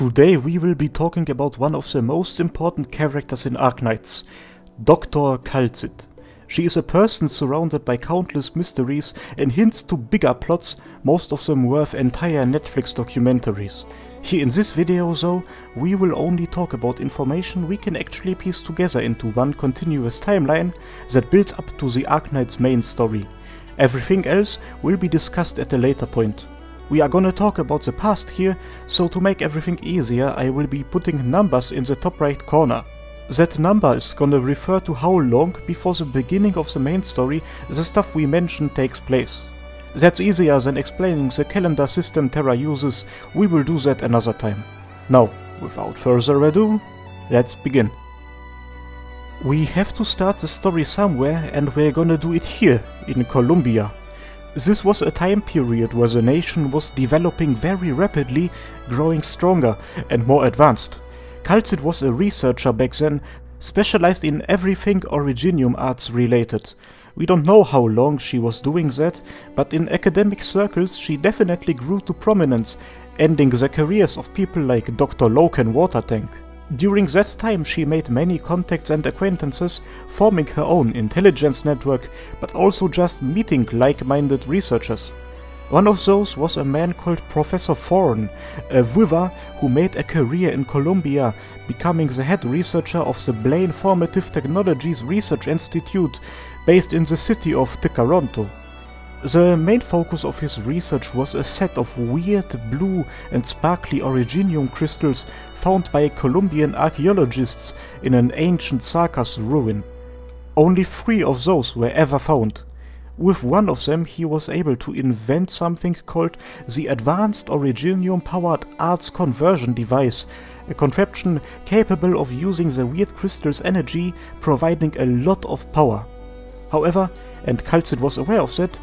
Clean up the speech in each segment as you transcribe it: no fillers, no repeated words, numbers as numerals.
Today we will be talking about one of the most important characters in Arknights, Dr. Kal tsit. She is a person surrounded by countless mysteries and hints to bigger plots, most of them worth entire Netflix documentaries. Here in this video though, we will only talk about information we can actually piece together into one continuous timeline that builds up to the Arknights main story. Everything else will be discussed at a later point. We are gonna talk about the past here, so to make everything easier I will be putting numbers in the top right corner. That number is gonna refer to how long before the beginning of the main story the stuff we mentioned takes place. That's easier than explaining the calendar system Terra uses. We will do that another time. Now, without further ado, let's begin. We have to start the story somewhere, and we're gonna do it here, in Columbia. This was a time period where the nation was developing very rapidly, growing stronger and more advanced. Kal tsit was a researcher back then, specialized in everything Originium arts related. We don't know how long she was doing that, but in academic circles she definitely grew to prominence, ending the careers of people like Dr. Loken Watertank. During that time she made many contacts and acquaintances, forming her own intelligence network, but also just meeting like-minded researchers. One of those was a man called Professor Toron, a wither who made a career in Columbia, becoming the head researcher of the Blaine Formative Technologies Research Institute, based in the city of Toronto. The main focus of his research was a set of weird blue and sparkly Originium crystals found by Colombian archaeologists in an ancient Sarcophagus ruin. Only 3 of those were ever found. With one of them he was able to invent something called the Advanced Originium Powered Arts Conversion Device, a contraption capable of using the weird crystal's energy, providing a lot of power. However, and Kal tsit was aware of that,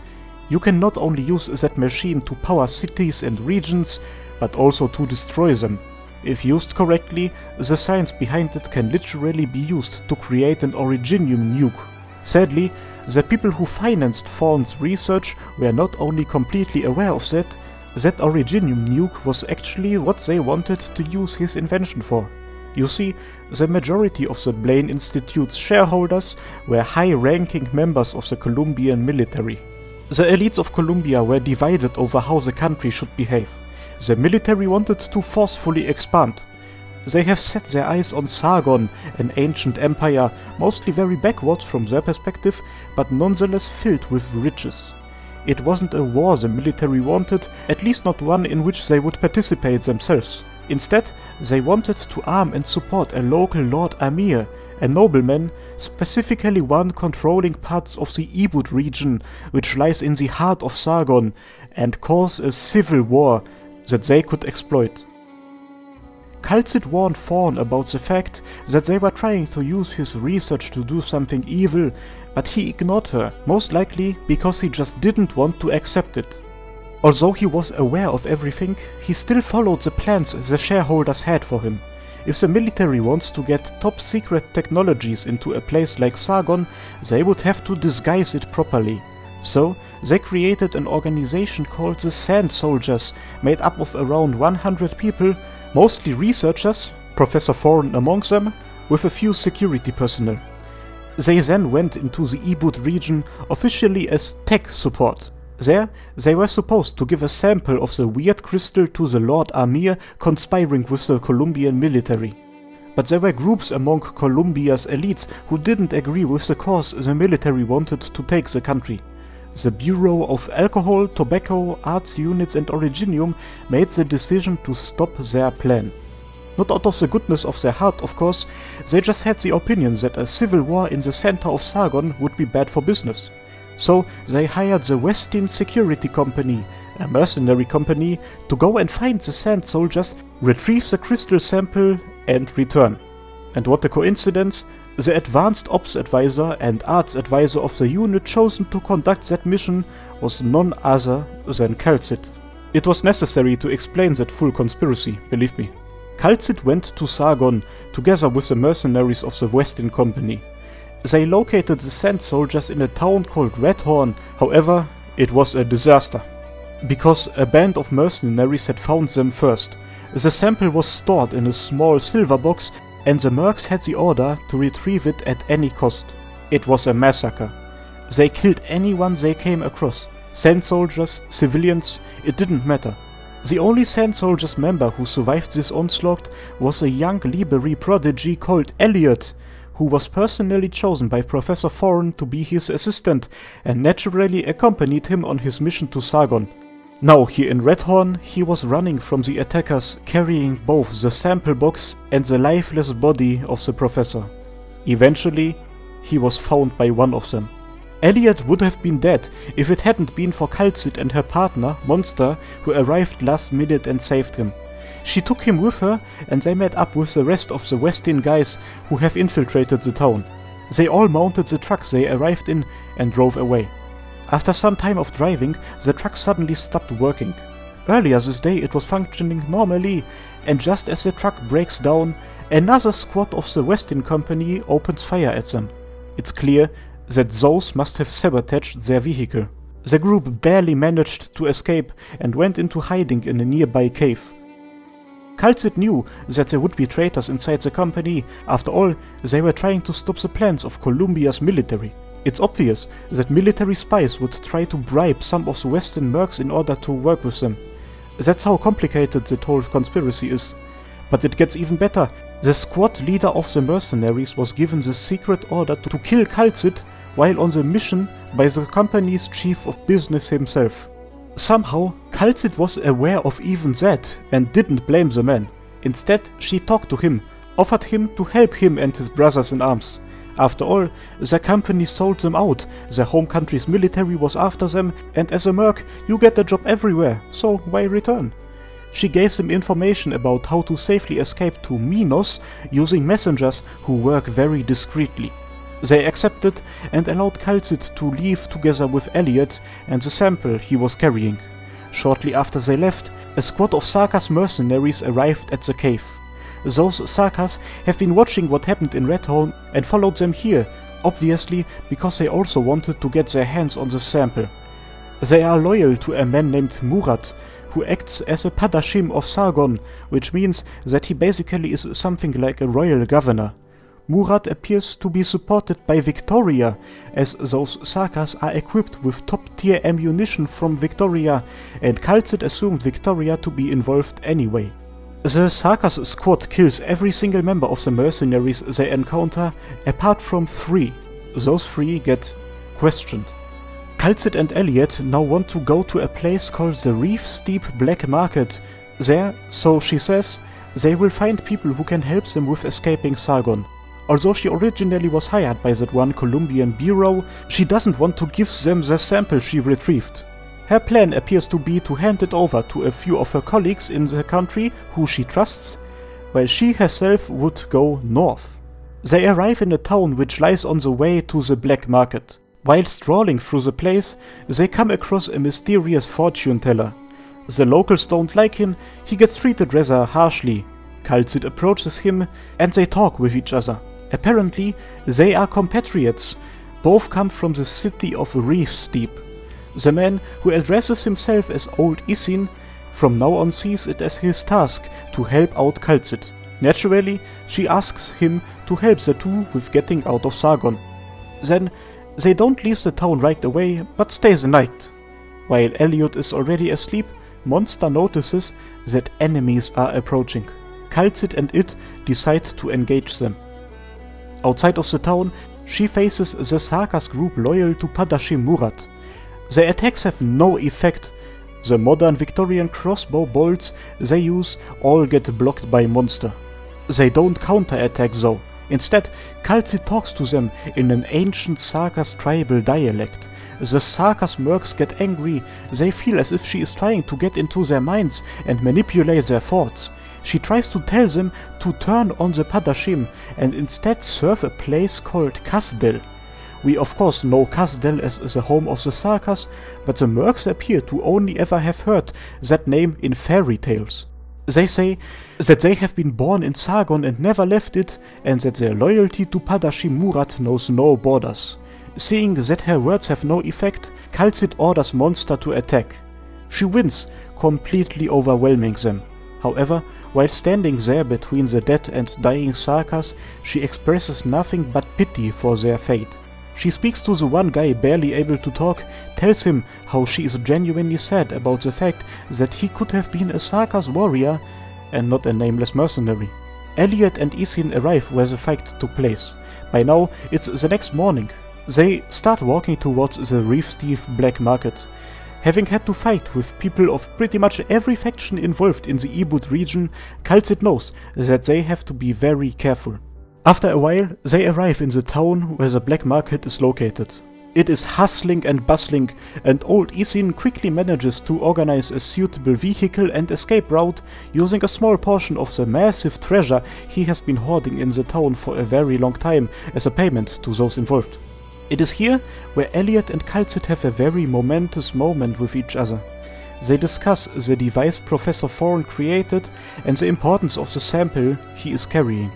you can not only use that machine to power cities and regions, but also to destroy them. If used correctly, the science behind it can literally be used to create an Originium nuke. Sadly, the people who financed Thorn's research were not only completely aware of that Originium nuke was actually what they wanted to use his invention for. You see, the majority of the Blaine Institute's shareholders were high-ranking members of the Colombian military. The elites of Columbia were divided over how the country should behave. The military wanted to forcefully expand. They have set their eyes on Sargon, an ancient empire, mostly very backwards from their perspective, but nonetheless filled with riches. It wasn't a war the military wanted, at least not one in which they would participate themselves. Instead, they wanted to arm and support a local Lord Amir, a nobleman, specifically one controlling parts of the Ibut region, which lies in the heart of Sargon, and cause a civil war that they could exploit. Kal tsit warned Thorn about the fact that they were trying to use his research to do something evil, but he ignored her, most likely because he just didn't want to accept it. Although he was aware of everything, he still followed the plans the shareholders had for him. If the military wants to get top-secret technologies into a place like Sargon, they would have to disguise it properly. So, they created an organization called the Sand Soldiers, made up of around 100 people, mostly researchers, Professor Toron among them, with a few security personnel. They then went into the Ibut region officially as tech support. There, they were supposed to give a sample of the weird crystal to the Lord Amir conspiring with the Colombian military. But there were groups among Colombia's elites who didn't agree with the course the military wanted to take the country. The Bureau of Alcohol, Tobacco, Arts Units and Originium made the decision to stop their plan. Not out of the goodness of their heart, of course, they just had the opinion that a civil war in the center of Sargon would be bad for business. So they hired the Westin Security Company, a mercenary company, to go and find the Sand Soldiers, retrieve the crystal sample and return. And what a coincidence, the Advanced Ops Advisor and Arts Advisor of the unit chosen to conduct that mission was none other than Kal tsit. It was necessary to explain that full conspiracy, believe me. Kal tsit went to Sargon together with the mercenaries of the Westin Company. They located the Sand Soldiers in a town called Redhorn. However, it was a disaster. Because a band of mercenaries had found them first. The sample was stored in a small silver box and the mercs had the order to retrieve it at any cost. It was a massacre. They killed anyone they came across. Sand soldiers, civilians, it didn't matter. The only Sand Soldiers member who survived this onslaught was a young library prodigy called Elliot, who was personally chosen by Professor Toron to be his assistant and naturally accompanied him on his mission to Sargon. Now here in Redhorn, he was running from the attackers, carrying both the sample box and the lifeless body of the professor. Eventually, he was found by one of them. Elliot would have been dead if it hadn't been for Kaltsit and her partner, Monster, who arrived last minute and saved him. She took him with her and they met up with the rest of the Westin guys who have infiltrated the town. They all mounted the truck they arrived in and drove away. After some time of driving, the truck suddenly stopped working. Earlier this day it was functioning normally, and just as the truck breaks down, another squad of the Westin company opens fire at them. It's clear that those must have sabotaged their vehicle. The group barely managed to escape and went into hiding in a nearby cave. Kaltsit knew that there would be traitors inside the company. After all, they were trying to stop the plans of Columbia's military. It's obvious that military spies would try to bribe some of the Western mercs in order to work with them. That's how complicated the whole conspiracy is. But it gets even better. The squad leader of the mercenaries was given the secret order to kill Kaltsit while on the mission by the company's chief of business himself. Somehow, Kaltsit was aware of even that and didn't blame the man. Instead, she talked to him, offered him to help him and his brothers in arms. After all, the company sold them out, their home country's military was after them, and as a merc, you get a job everywhere, so why return? She gave them information about how to safely escape to Minos using messengers who work very discreetly. They accepted and allowed Kaltsit to leave together with Elliot and the sample he was carrying. Shortly after they left, a squad of Sarkas mercenaries arrived at the cave. Those Sarkas have been watching what happened in Redhorn and followed them here, obviously because they also wanted to get their hands on the sample. They are loyal to a man named Murat, who acts as a padashim of Sargon, which means that he basically is something like a royal governor. Murat appears to be supported by Victoria, as those Sarkas are equipped with top-tier ammunition from Victoria, and Kaltsit assumed Victoria to be involved anyway. The Sarkas squad kills every single member of the mercenaries they encounter, apart from 3. Those 3 get questioned. Kaltsit and Elliot now want to go to a place called the Reef Steep Black Market. There, so she says, they will find people who can help them with escaping Sargon. Although she originally was hired by that one Columbian bureau, she doesn't want to give them the sample she retrieved. Her plan appears to be to hand it over to a few of her colleagues in the country who she trusts, while she herself would go north. They arrive in a town which lies on the way to the black market. While strolling through the place, they come across a mysterious fortune teller. The locals don't like him, he gets treated rather harshly. Kaltsit approaches him and they talk with each other. Apparently, they are compatriots. Both come from the city of Reef Steep. The man, who addresses himself as Old Isin, from now on sees it as his task to help out Kaltsit. Naturally, she asks him to help the two with getting out of Sargon. Then, they don't leave the town right away, but stay the night. While Elliot is already asleep, Monster notices that enemies are approaching. Kaltsit and it decide to engage them. Outside of the town, she faces the Sarkas group loyal to Padashim Murat. Their attacks have no effect. The modern Victorian crossbow bolts they use all get blocked by Monster. They don't counterattack though. Instead, Kaltsit talks to them in an ancient Sarkas tribal dialect. The Sarkas mercs get angry. They feel as if she is trying to get into their minds and manipulate their thoughts. She tries to tell them to turn on the Padashim and instead serve a place called Kazdel. We of course know Kazdel as the home of the Sarkas, but the mercs appear to only ever have heard that name in fairy tales. They say that they have been born in Sargon and never left it, and that their loyalty to Padashim Murat knows no borders. Seeing that her words have no effect, Kaltsit orders Monster to attack. She wins, completely overwhelming them. However, while standing there between the dead and dying Sarkas, she expresses nothing but pity for their fate. She speaks to the one guy barely able to talk, tells him how she is genuinely sad about the fact that he could have been a Sarkas warrior and not a nameless mercenary. Elliot and Isin arrive where the fight took place. By now, it's the next morning. They start walking towards the Reef Steve Black Market. Having had to fight with people of pretty much every faction involved in the Ibut region, Kaltsit knows that they have to be very careful. After a while, they arrive in the town where the black market is located. It is hustling and bustling, and old Isin quickly manages to organize a suitable vehicle and escape route using a small portion of the massive treasure he has been hoarding in the town for a very long time as a payment to those involved. It is here where Elliot and Kaltsit have a very momentous moment with each other. They discuss the device Professor Thoron created and the importance of the sample he is carrying.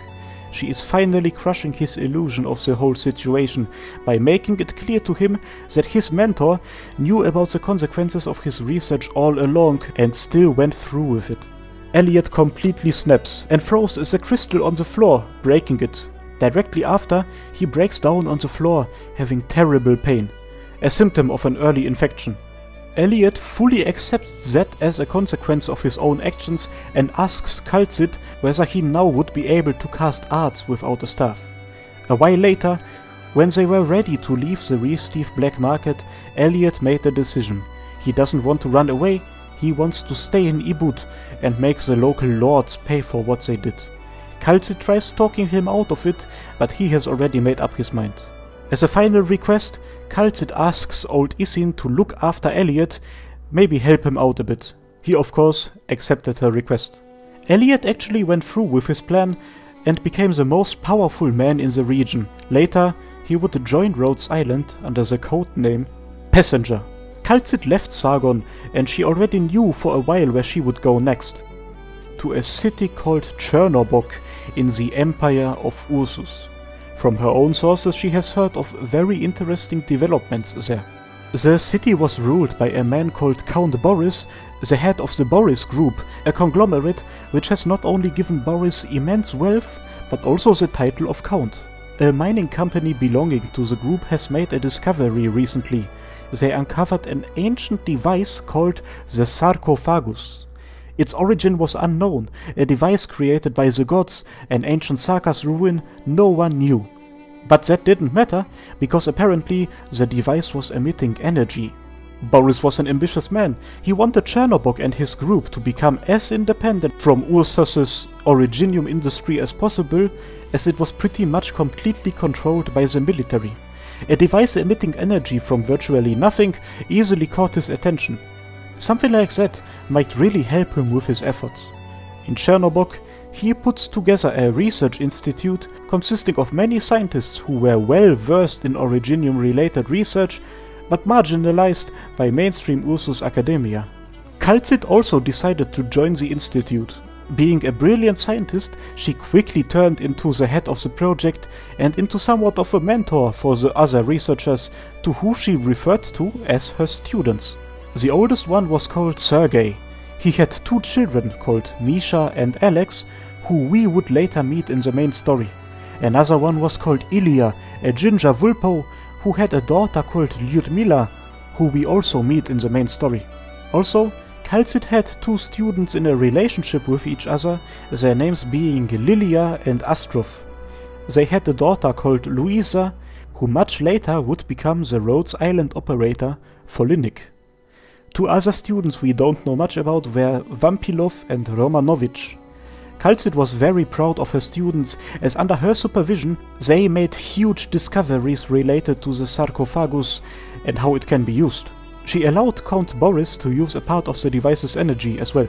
She is finally crushing his illusion of the whole situation by making it clear to him that his mentor knew about the consequences of his research all along and still went through with it. Elliot completely snaps and throws the crystal on the floor, breaking it. Directly after, he breaks down on the floor, having terrible pain, a symptom of an early infection. Elliot fully accepts that as a consequence of his own actions and asks Kaltsit whether he now would be able to cast arts without a staff. A while later, when they were ready to leave the Reef Steve Black Market, Elliot made a decision. He doesn't want to run away, he wants to stay in Ibut and make the local lords pay for what they did. Kaltsit tries talking him out of it, but he has already made up his mind. As a final request, Kaltsit asks old Isin to look after Elliot, maybe help him out a bit. He of course accepted her request. Elliot actually went through with his plan and became the most powerful man in the region. Later, he would join Rhodes Island under the code name Passenger. Kaltsit left Sargon and she already knew for a while where she would go next. To a city called Chernobog in the Empire of Ursus. From her own sources she has heard of very interesting developments there. The city was ruled by a man called Count Boris, the head of the Boris Group, a conglomerate which has not only given Boris immense wealth, but also the title of Count. A mining company belonging to the group has made a discovery recently. They uncovered an ancient device called the Sarcophagus. Its origin was unknown, a device created by the gods, an ancient Sarkas ruin no one knew. But that didn't matter, because apparently the device was emitting energy. Boris was an ambitious man. He wanted Chernobog and his group to become as independent from Ursus's originium industry as possible, as it was pretty much completely controlled by the military. A device emitting energy from virtually nothing easily caught his attention. Something like that might really help him with his efforts. In Chernobog, he puts together a research institute consisting of many scientists who were well versed in originium related research, but marginalized by mainstream Ursus academia. Kaltsit also decided to join the institute. Being a brilliant scientist, she quickly turned into the head of the project and into somewhat of a mentor for the other researchers, to who she referred to as her students. The oldest one was called Sergei. He had two children called Misha and Alex, who we would later meet in the main story. Another one was called Ilya, a ginger vulpo, who had a daughter called Lyudmila, who we also meet in the main story. Also, Kaltsit had two students in a relationship with each other, their names being Lilia and Astrov. They had a daughter called Luisa, who much later would become the Rhodes Island operator Folinik. Two other students we don't know much about were Vampilov and Romanovich. Kaltsit was very proud of her students, as under her supervision they made huge discoveries related to the Sarcophagus and how it can be used. She allowed Count Boris to use a part of the device's energy as well.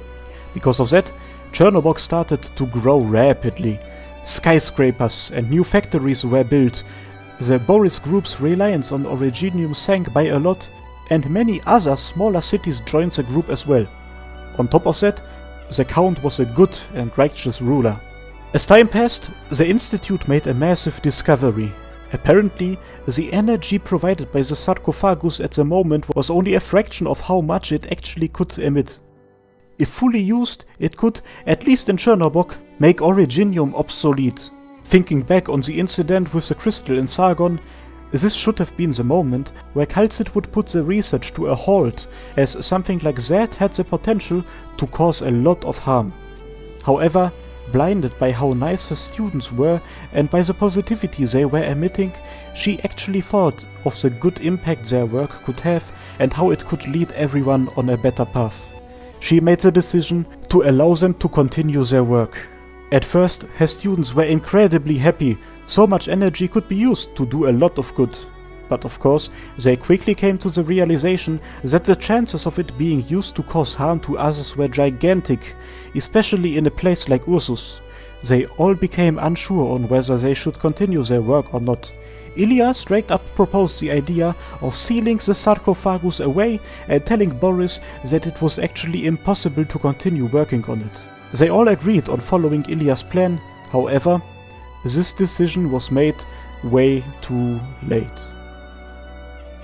Because of that, Chernobog started to grow rapidly. Skyscrapers and new factories were built, the Boris group's reliance on originium sank by a lot, and many other smaller cities joined the group as well. On top of that, the Count was a good and righteous ruler. As time passed, the Institute made a massive discovery. Apparently, the energy provided by the Sarcophagus at the moment was only a fraction of how much it actually could emit. If fully used, it could, at least in Chernobog, make Originium obsolete. Thinking back on the incident with the crystal in Sargon, this should have been the moment where Kaltsit would put the research to a halt, as something like that had the potential to cause a lot of harm. However, blinded by how nice her students were and by the positivity they were emitting, she actually thought of the good impact their work could have and how it could lead everyone on a better path. She made the decision to allow them to continue their work. At first, her students were incredibly happy, so much energy could be used to do a lot of good. But of course, they quickly came to the realization that the chances of it being used to cause harm to others were gigantic, especially in a place like Ursus. They all became unsure on whether they should continue their work or not. Ilya straight up proposed the idea of sealing the sarcophagus away and telling Boris that it was actually impossible to continue working on it. They all agreed on following Ilya's plan. However, this decision was made way too late.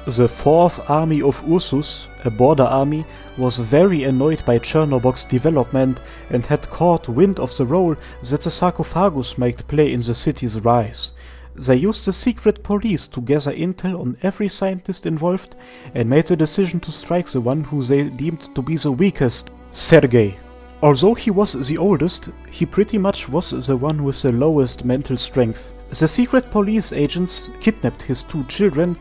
The 4th Army of Ursus, a border army, was very annoyed by Chernobog's development and had caught wind of the role that the sarcophagus might play in the city's rise. They used the secret police to gather intel on every scientist involved and made the decision to strike the one who they deemed to be the weakest, Sergei. Although he was the oldest, he pretty much was the one with the lowest mental strength. The secret police agents kidnapped his 2 children,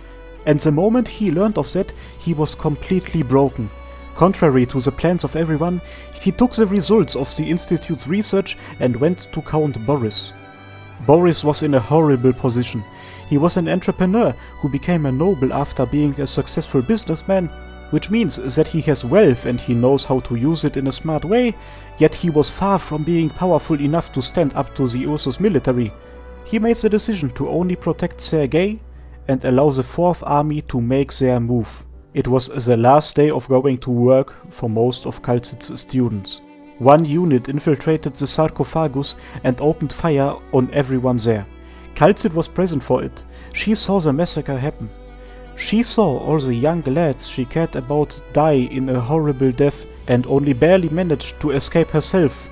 and the moment he learned of that, he was completely broken. Contrary to the plans of everyone, he took the results of the Institute's research and went to Count Boris. Boris was in a horrible position. He was an entrepreneur who became a noble after being a successful businessman, which means that he has wealth and he knows how to use it in a smart way, yet he was far from being powerful enough to stand up to the Ursus military. He made the decision to only protect Sergei and allow the 4th Army to make their move. It was the last day of going to work for most of Kaltsit's students. One unit infiltrated the sarcophagus and opened fire on everyone there. Kaltsit was present for it. She saw the massacre happen. She saw all the young lads she cared about die in a horrible death and only barely managed to escape herself,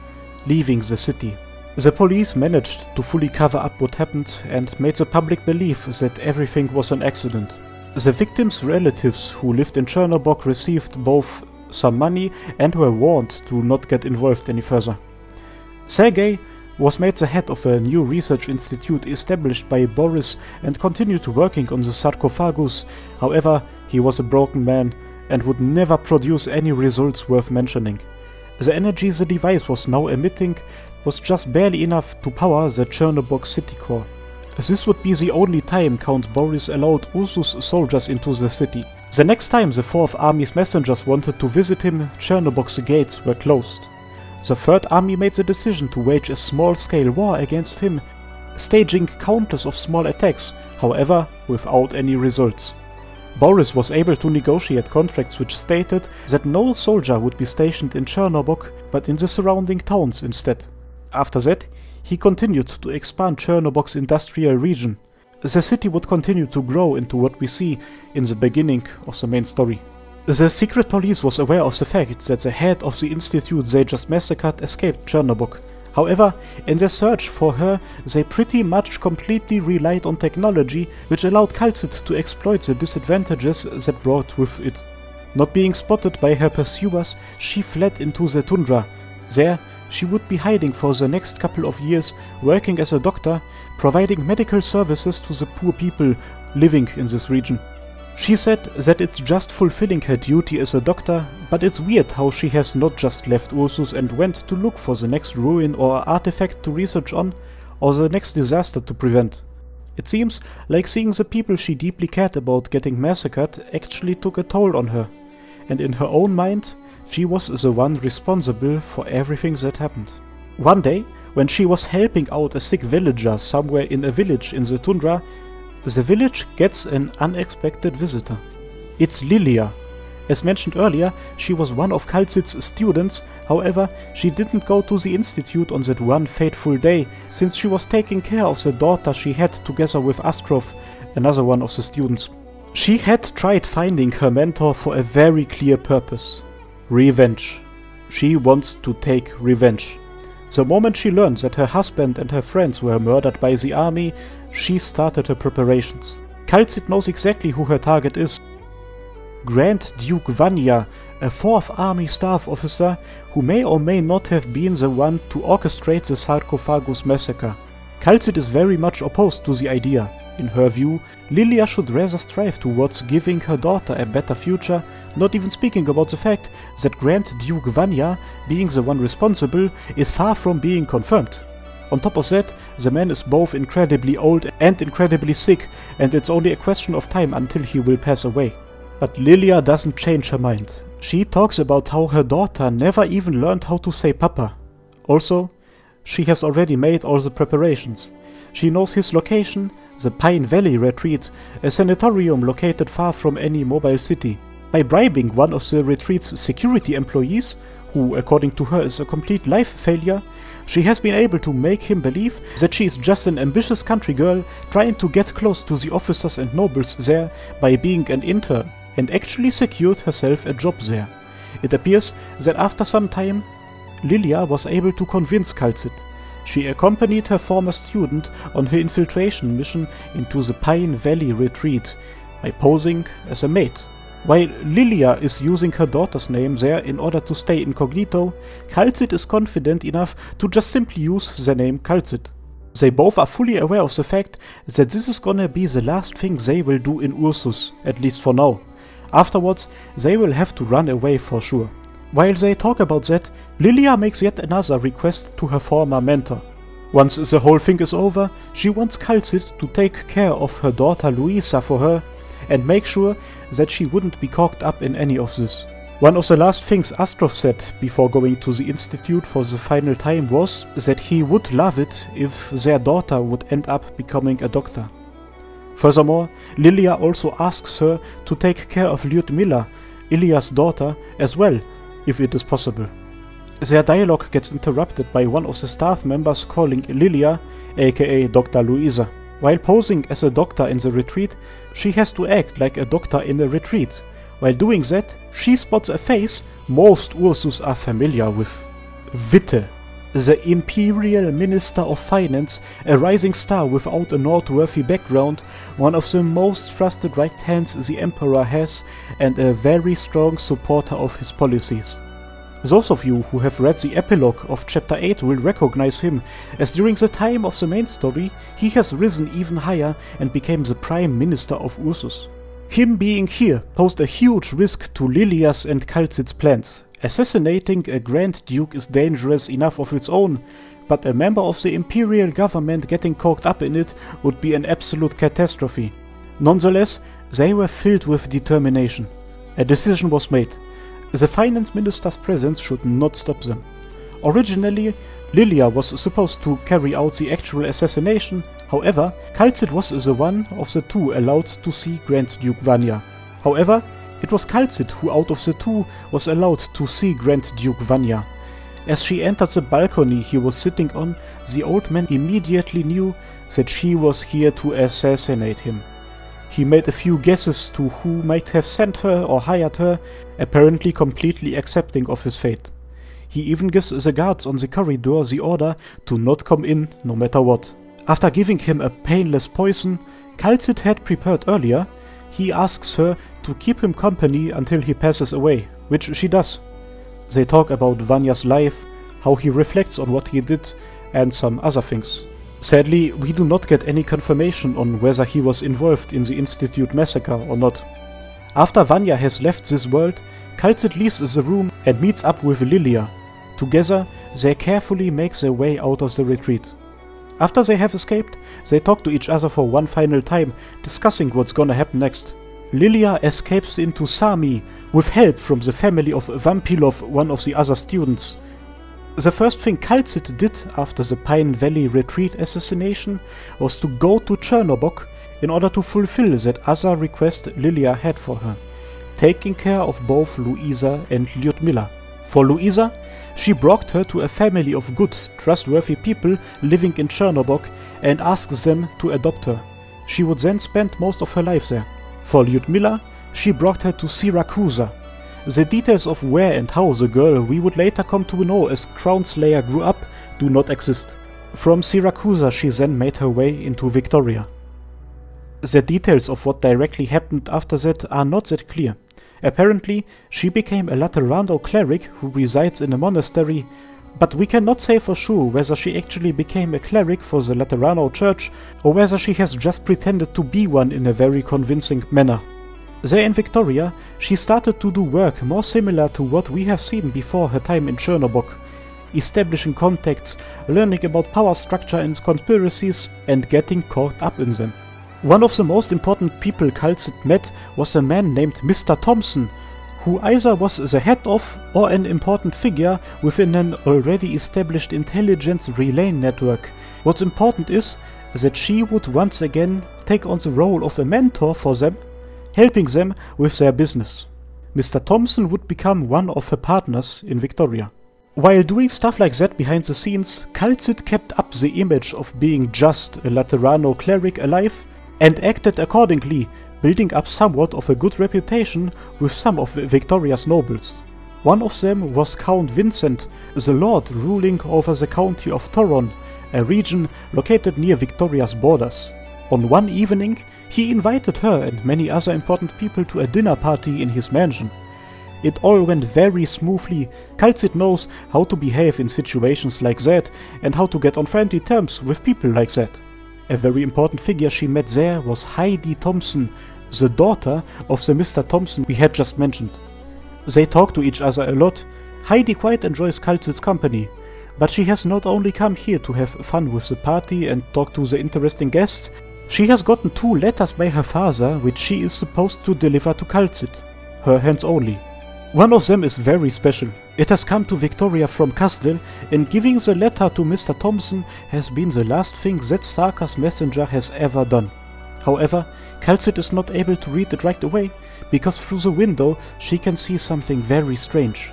leaving the city. The police managed to fully cover up what happened and made the public believe that everything was an accident. The victims' relatives who lived in Chernobog received both some money and were warned to not get involved any further. Sergei was made the head of a new research institute established by Boris and continued working on the sarcophagus. However, he was a broken man and would never produce any results worth mentioning. The energy the device was now emitting was just barely enough to power the Chernobog city core. This would be the only time Count Boris allowed Ursus soldiers into the city. The next time the 4th Army's messengers wanted to visit him, Chernobog's gates were closed. The 3rd Army made the decision to wage a small-scale war against him, staging countless of small attacks, however without any results. Boris was able to negotiate contracts which stated that no soldier would be stationed in Chernobog, but in the surrounding towns instead. After that, he continued to expand Chernobog's industrial region. The city would continue to grow into what we see in the beginning of the main story. The secret police was aware of the fact that the head of the institute they just massacred escaped Chernobog. However, in their search for her, they pretty much completely relied on technology which allowed Kaltsit to exploit the disadvantages that brought with it. Not being spotted by her pursuers, she fled into the Tundra. There, she would be hiding for the next couple of years, working as a doctor, providing medical services to the poor people living in this region. She said that it's just fulfilling her duty as a doctor, but it's weird how she has not just left Ursus and went to look for the next ruin or artifact to research on, or the next disaster to prevent. It seems like seeing the people she deeply cared about getting massacred actually took a toll on her, and in her own mind, she was the one responsible for everything that happened. One day, when she was helping out a sick villager somewhere in a village in the Tundra, the village gets an unexpected visitor. It's Lilia. As mentioned earlier, she was one of Kaltsit's students, however, she didn't go to the institute on that one fateful day, since she was taking care of the daughter she had together with Astrov, another one of the students. She had tried finding her mentor for a very clear purpose: revenge. She wants to take revenge. The moment she learned that her husband and her friends were murdered by the army, she started her preparations. Kaltsit knows exactly who her target is. Grand Duke Vanya, a 4th Army staff officer who may or may not have been the one to orchestrate the Sarcophagus massacre. Kaltsit is very much opposed to the idea. In her view, Lilia should rather strive towards giving her daughter a better future, not even speaking about the fact that Grand Duke Vanya, being the one responsible, is far from being confirmed. On top of that, the man is both incredibly old and incredibly sick, and it's only a question of time until he will pass away. But Lilia doesn't change her mind. She talks about how her daughter never even learned how to say Papa. Also, she has already made all the preparations. She knows his location, the Pine Valley Retreat, a sanatorium located far from any mobile city. By bribing one of the retreat's security employees, who according to her is a complete life failure, she has been able to make him believe that she is just an ambitious country girl trying to get close to the officers and nobles there by being an intern, and actually secured herself a job there. It appears that after some time, Lilia was able to convince Kaltsit. She accompanied her former student on her infiltration mission into the Pine Valley Retreat by posing as a maid. While Lilia is using her daughter's name there in order to stay incognito, Kaltsit is confident enough to just simply use the name Kaltsit. They both are fully aware of the fact that this is gonna be the last thing they will do in Ursus, at least for now. Afterwards, they will have to run away for sure. While they talk about that, Lilia makes yet another request to her former mentor. Once the whole thing is over, she wants Kaltsit to take care of her daughter Luisa for her and make sure that she wouldn't be caught up in any of this. One of the last things Astrov said before going to the institute for the final time was that he would love it if their daughter would end up becoming a doctor. Furthermore, Lilia also asks her to take care of Lyudmila, Ilya's daughter, as well, if it is possible. Their dialogue gets interrupted by one of the staff members calling Lilia, aka Dr. Luisa. While posing as a doctor in the retreat, she has to act like a doctor in a retreat. While doing that, she spots a face most Ursus are familiar with. Witte, the Imperial Minister of Finance, a rising star without a noteworthy background, one of the most trusted right hands the Emperor has, and a very strong supporter of his policies. Those of you who have read the epilogue of Chapter 8 will recognize him, as during the time of the main story, he has risen even higher and became the Prime Minister of Ursus. Him being here posed a huge risk to Lilia's and Kaltsit's plans. Assassinating a Grand Duke is dangerous enough of its own, but a member of the Imperial government getting caught up in it would be an absolute catastrophe. Nonetheless, they were filled with determination. A decision was made. The finance minister's presence should not stop them. Originally, Lilia was supposed to carry out the actual assassination. However, Kaltsit was the one of the two allowed to see Grand Duke Vanya. However, it was Kaltsit who out of the two was allowed to see Grand Duke Vanya. As she entered the balcony he was sitting on, the old man immediately knew that she was here to assassinate him. He made a few guesses to who might have sent her or hired her, apparently completely accepting of his fate. He even gives the guards on the corridor the order to not come in no matter what. After giving him a painless poison Kaltsit had prepared earlier, he asks her to keep him company until he passes away, which she does. They talk about Vanya's life, how he reflects on what he did, and some other things. Sadly, we do not get any confirmation on whether he was involved in the Institute massacre or not. After Vanya has left this world, Kaltsit leaves the room and meets up with Lilia. Together, they carefully make their way out of the retreat. After they have escaped, they talk to each other for one final time, discussing what's gonna happen next. Lilia escapes into Sami with help from the family of Vampilov, one of the other students. The first thing Kaltsit did after the Pine Valley Retreat assassination was to go to Chernobog in order to fulfill that other request Lilia had for her, taking care of both Luisa and Lyudmila. For Luisa, she brought her to a family of good, trustworthy people living in Chernobog and asked them to adopt her. She would then spend most of her life there. For Lyudmila, she brought her to Siracusa. The details of where and how the girl we would later come to know as Crown Slayer grew up do not exist. From Siracusa she then made her way into Victoria. The details of what directly happened after that are not that clear. Apparently, she became a Laterano cleric who resides in a monastery, but we cannot say for sure whether she actually became a cleric for the Laterano church or whether she has just pretended to be one in a very convincing manner. There in Victoria, she started to do work more similar to what we have seen before her time in Chernobog, establishing contacts, learning about power structure and conspiracies, and getting caught up in them. One of the most important people Kaltsit met was a man named Mr. Thompson, who either was the head of or an important figure within an already established intelligence relay network. What's important is that she would once again take on the role of a mentor for them, helping them with their business. Mr. Thompson would become one of her partners in Victoria. While doing stuff like that behind the scenes, Kaltsit kept up the image of being just a Laterano cleric alive and acted accordingly, building up somewhat of a good reputation with some of Victoria's nobles. One of them was Count Vincent, the lord ruling over the county of Toron, a region located near Victoria's borders. On one evening, he invited her and many other important people to a dinner party in his mansion. It all went very smoothly. Kaltsit knows how to behave in situations like that and how to get on friendly terms with people like that. A very important figure she met there was Heidi Thompson, the daughter of the Mr. Thompson we had just mentioned. They talk to each other a lot. Heidi quite enjoys Kaltsit's company, but she has not only come here to have fun with the party and talk to the interesting guests, she has gotten 2 letters by her father which she is supposed to deliver to Kaltsit, her hands only. One of them is very special. It has come to Victoria from Kazdel, and giving the letter to Mr. Thompson has been the last thing that Sarka's messenger has ever done. However, Kaltsit is not able to read it right away, because through the window she can see something very strange.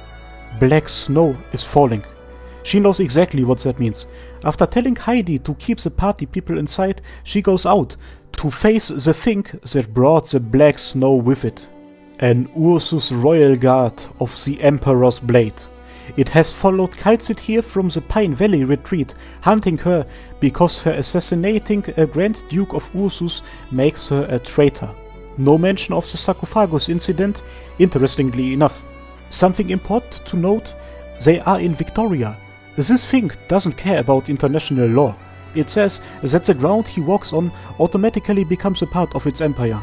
Black snow is falling. She knows exactly what that means. After telling Heidi to keep the party people inside, she goes out to face the thing that brought the black snow with it. An Ursus royal guard of the Emperor's blade. It has followed Kaltsit here from the Pine Valley retreat, hunting her because her assassinating a Grand Duke of Ursus makes her a traitor. No mention of the Sarcophagus incident, interestingly enough. Something important to note, they are in Victoria. This thing doesn't care about international law. It says that the ground he walks on automatically becomes a part of its empire.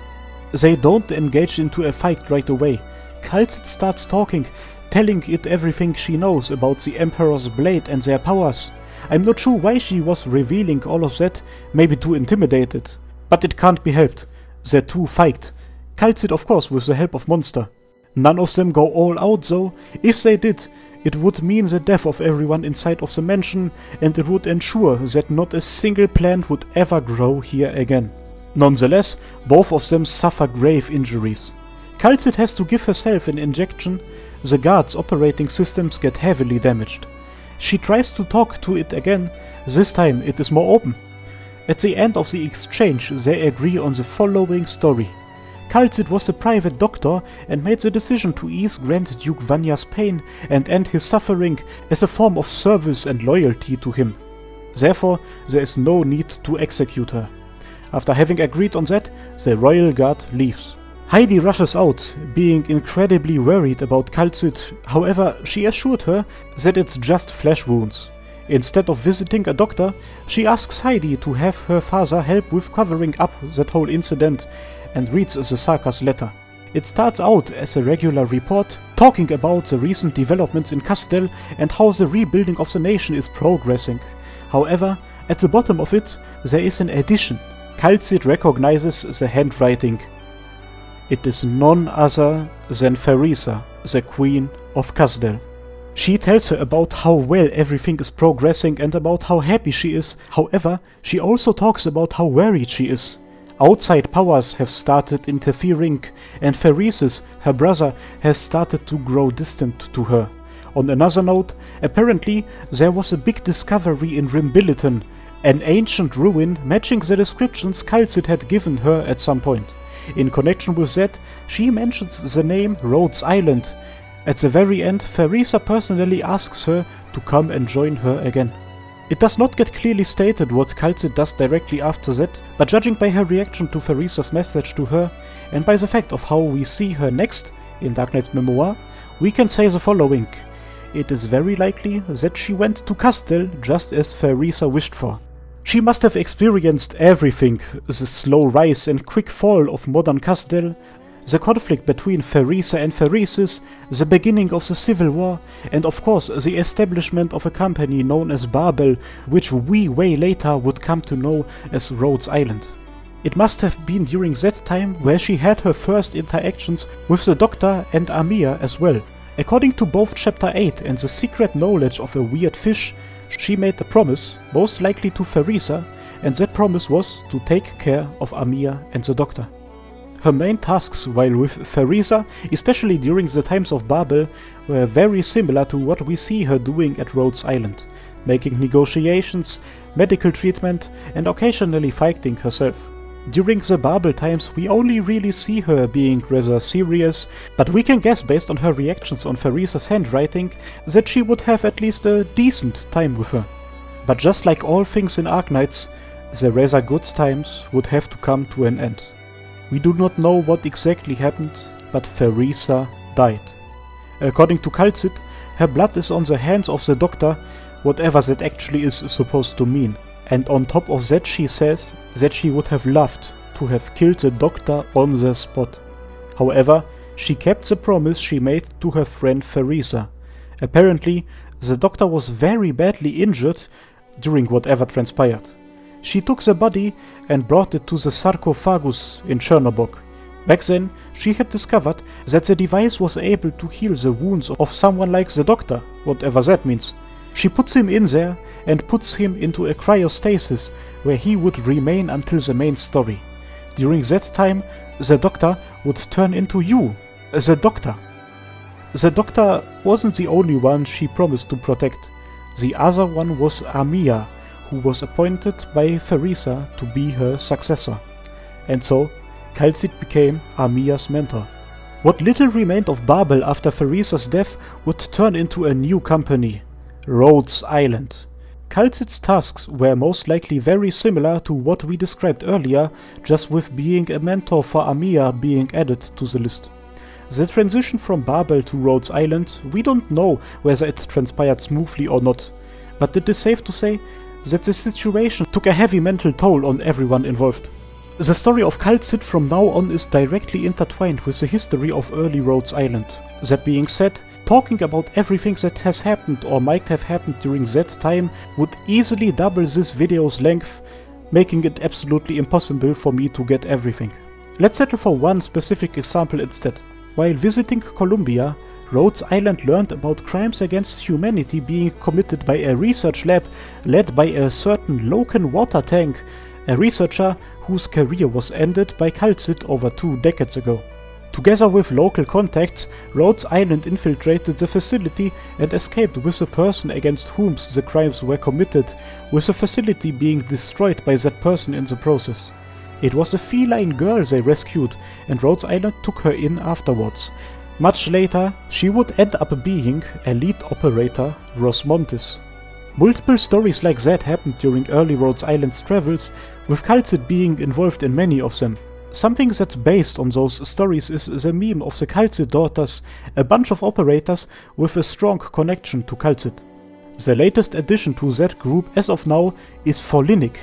They don't engage into a fight right away. Kaltsit starts talking, telling it everything she knows about the Emperor's blade and their powers. I'm not sure why she was revealing all of that, maybe to intimidate it. But it can't be helped. The two fight. Kaltsit of course with the help of Monster. None of them go all out though. If they did, it would mean the death of everyone inside of the mansion, and it would ensure that not a single plant would ever grow here again. Nonetheless, both of them suffer grave injuries. Kaltsit has to give herself an injection. The guard's operating systems get heavily damaged. She tries to talk to it again. This time it is more open. At the end of the exchange, they agree on the following story. Kaltsit was a private doctor and made the decision to ease Grand Duke Vanya's pain and end his suffering as a form of service and loyalty to him. Therefore, there is no need to execute her. After having agreed on that, the royal guard leaves. Heidi rushes out, being incredibly worried about Kaltsit. However, she assured her that it's just flesh wounds. Instead of visiting a doctor, she asks Heidi to have her father help with covering up that whole incident and reads the Sarka's letter. It starts out as a regular report, talking about the recent developments in Kazdel and how the rebuilding of the nation is progressing. However, at the bottom of it, there is an addition. Kaltsit recognizes the handwriting. It is none other than Theresa, the Queen of Kazdel. She tells her about how well everything is progressing and about how happy she is. However, she also talks about how worried she is. Outside powers have started interfering, and Theresis, her brother, has started to grow distant to her. On another note, apparently there was a big discovery in Rimbiliton, an ancient ruin matching the descriptions Kaltsit had given her at some point. In connection with that, she mentions the name Rhodes Island. At the very end, Theresa personally asks her to come and join her again. It does not get clearly stated what Kaltsit does directly after that, but judging by her reaction to Theresa's message to her, and by the fact of how we see her next in Dark Knight's memoir, we can say the following. It is very likely that she went to Kazdel just as Theresa wished for. She must have experienced everything, the slow rise and quick fall of modern Kazdel, the conflict between Theresa and Theresis, the beginning of the Civil War, and of course the establishment of a company known as Babel, which we way later would come to know as Rhodes Island. It must have been during that time where she had her first interactions with the Doctor and Amir as well. According to both Chapter 8 and the secret knowledge of a weird fish, she made a promise, most likely to Theresa, and that promise was to take care of Amir and the Doctor. Her main tasks while with Theresa, especially during the times of Babel, were very similar to what we see her doing at Rhodes Island, making negotiations, medical treatment, and occasionally fighting herself. During the Babel times we only really see her being rather serious, but we can guess based on her reactions on Theresa's handwriting that she would have at least a decent time with her. But just like all things in Arknights, the rather good times would have to come to an end. We do not know what exactly happened, but Theresa died. According to Kaltsit, her blood is on the hands of the Doctor, whatever that actually is supposed to mean. And on top of that she says that she would have loved to have killed the Doctor on the spot. However, she kept the promise she made to her friend Theresa. Apparently, the Doctor was very badly injured during whatever transpired. She took the body and brought it to the Sarcophagus in Chernobog. Back then, she had discovered that the device was able to heal the wounds of someone like the Doctor, whatever that means. She puts him in there and puts him into a cryostasis where he would remain until the main story. During that time, the Doctor would turn into you, the Doctor. The Doctor wasn't the only one she promised to protect. The other one was Amir, who was appointed by Theresa to be her successor. And so, Kaltsit became Amir's mentor. What little remained of Babel after Theresa's death would turn into a new company, Rhodes Island. Kaltsit's tasks were most likely very similar to what we described earlier, just with being a mentor for Amir being added to the list. The transition from Babel to Rhodes Island, we don't know whether it transpired smoothly or not, but it is safe to say that the situation took a heavy mental toll on everyone involved. The story of Kaltsit from now on is directly intertwined with the history of early Rhodes Island. That being said, talking about everything that has happened or might have happened during that time would easily double this video's length, making it absolutely impossible for me to get everything. Let's settle for one specific example instead. While visiting Columbia, Rhodes Island learned about crimes against humanity being committed by a research lab led by a certain Loken water tank, a researcher whose career was ended by Kaltsit over 2 decades ago. Together with local contacts, Rhodes Island infiltrated the facility and escaped with the person against whom the crimes were committed, with the facility being destroyed by that person in the process. It was a feline girl they rescued, and Rhodes Island took her in afterwards. Much later, she would end up being a lead operator, Rosmontis. Multiple stories like that happened during early Rhodes Island's travels, with Kaltsit being involved in many of them. Something that's based on those stories is the meme of the Kaltsit daughters, a bunch of operators with a strong connection to Kaltsit. The latest addition to that group as of now is Folinik.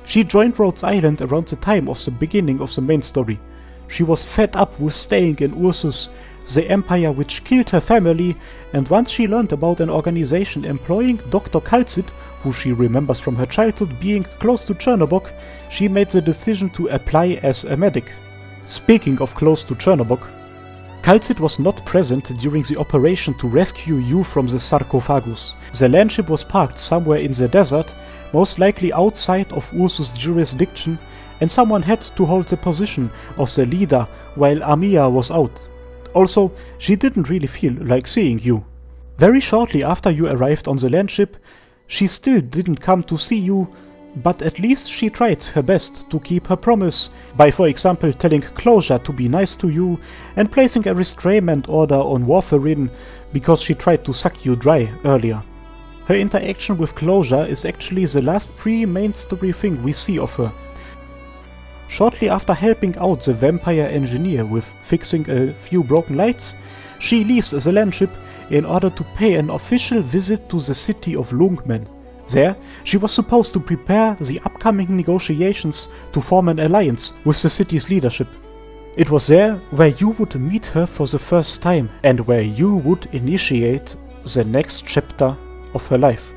She joined Rhodes Island around the time of the beginning of the main story. She was fed up with staying in Ursus, the empire which killed her family, and once she learned about an organization employing Dr. Kaltsit, who she remembers from her childhood being close to Chernobog, she made the decision to apply as a medic. Speaking of close to Chernobog, Kaltsit was not present during the operation to rescue you from the Sarcophagus. The landship was parked somewhere in the desert, most likely outside of Ursus' jurisdiction, and someone had to hold the position of the leader while Amir was out. Also, she didn't really feel like seeing you. Very shortly after you arrived on the landship, she still didn't come to see you, but at least she tried her best to keep her promise by, for example, telling Closure to be nice to you and placing a restraint order on Warfarin because she tried to suck you dry earlier. Her interaction with Closure is actually the last pre-main story thing we see of her. Shortly after helping out the vampire engineer with fixing a few broken lights, she leaves the landship in order to pay an official visit to the city of Lungmen. There, she was supposed to prepare the upcoming negotiations to form an alliance with the city's leadership. It was there where you would meet her for the first time and where you would initiate the next chapter of her life.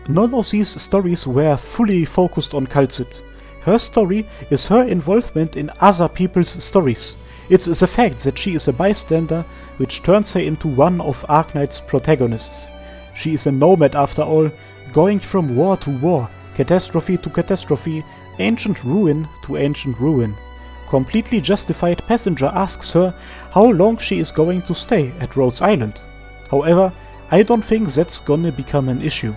None of these stories were fully focused on Kaltsit. Her story is her involvement in other people's stories. It's the fact that she is a bystander which turns her into one of Arknights' protagonists. She is a nomad after all, going from war to war, catastrophe to catastrophe, ancient ruin to ancient ruin. Completely justified passenger asks her how long she is going to stay at Rhodes Island. However, I don't think that's gonna become an issue.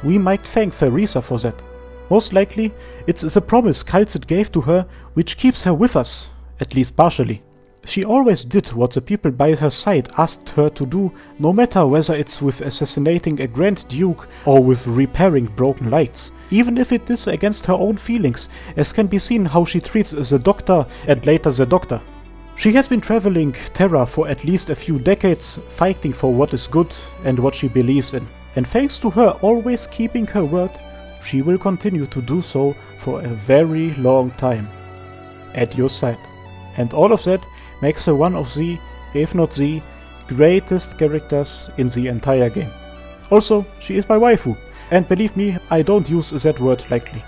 We might thank Theresa for that. Most likely, it's the promise Kaltsit gave to her which keeps her with us, at least partially. She always did what the people by her side asked her to do, no matter whether it's with assassinating a Grand Duke or with repairing broken lights. Even if it is against her own feelings, as can be seen how she treats the Doctor and later the Doctor. She has been traveling Terra for at least a few decades, fighting for what is good and what she believes in. And thanks to her always keeping her word, she will continue to do so for a very long time. At your side. And all of that makes her one of the, if not the, greatest characters in the entire game. Also, she is my waifu, and believe me, I don't use that word lightly.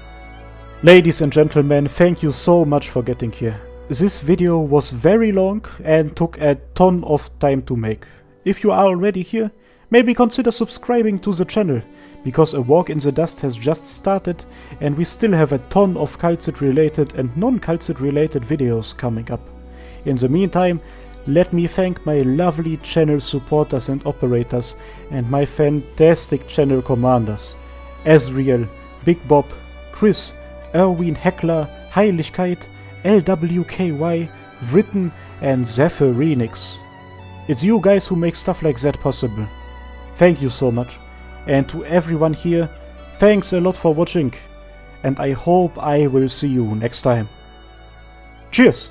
Ladies and gentlemen, thank you so much for getting here. This video was very long and took a ton of time to make. If you are already here, maybe consider subscribing to the channel, because A Walk in the Dust has just started and we still have a ton of Kaltsit related and non-Kaltsit related videos coming up. In the meantime, let me thank my lovely channel supporters and operators and my fantastic channel commanders. Azriel, Big Bob, Chris, Erwin Heckler, Heiligkeit, LWKY, Vritten and Zephyrinix. It's you guys who make stuff like that possible. Thank you so much. And to everyone here, thanks a lot for watching. And I hope I will see you next time. Cheers!